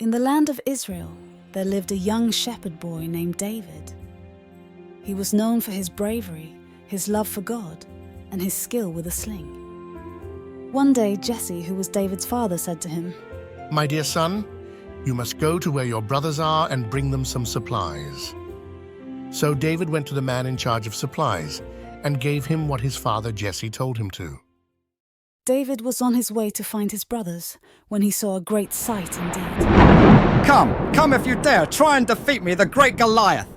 In the land of Israel, there lived a young shepherd boy named David. He was known for his bravery, his love for God, and his skill with a sling. One day, Jesse, who was David's father, said to him, "My dear son, you must go to where your brothers are and bring them some supplies." So David went to the man in charge of supplies and gave him what his father Jesse told him to. David was on his way to find his brothers when he saw a great sight indeed. Come if you dare, try and defeat me, the great Goliath!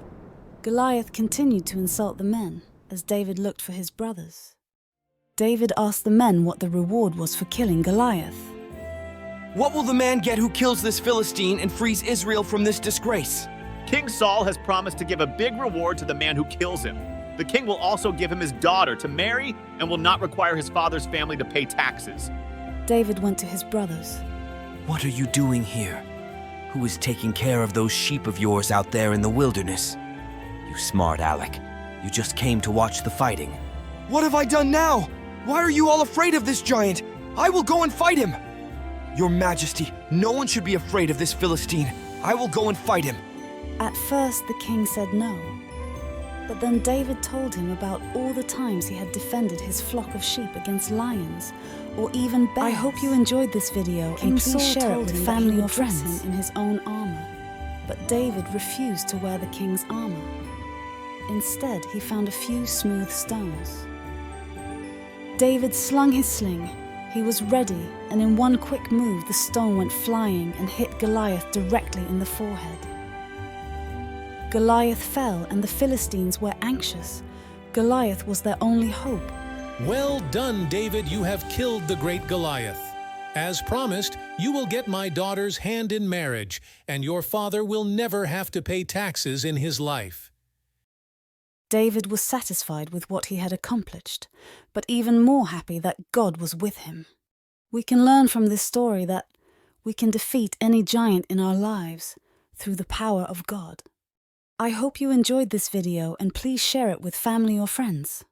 Goliath continued to insult the men as David looked for his brothers. David asked the men what the reward was for killing Goliath. What will the man get who kills this Philistine and frees Israel from this disgrace? King Saul has promised to give a big reward to the man who kills him. The king will also give him his daughter to marry and will not require his father's family to pay taxes. David went to his brothers. What are you doing here? Who is taking care of those sheep of yours out there in the wilderness? You smart aleck. You just came to watch the fighting. What have I done now? Why are you all afraid of this giant? I will go and fight him. Your Majesty, no one should be afraid of this Philistine. I will go and fight him. At first, the king said no. But then David told him about all the times he had defended his flock of sheep against lions, or even bears. I hope you enjoyed this video and please share it with family or friends. In his own armor, but David refused to wear the king's armor. Instead, he found a few smooth stones. David slung his sling. He was ready, and in one quick move, the stone went flying and hit Goliath directly in the forehead. Goliath fell, and the Philistines were anxious. Goliath was their only hope. Well done, David, you have killed the great Goliath. As promised, you will get my daughter's hand in marriage, and your father will never have to pay taxes in his life. David was satisfied with what he had accomplished, but even more happy that God was with him. We can learn from this story that we can defeat any giant in our lives through the power of God. I hope you enjoyed this video and please share it with family or friends.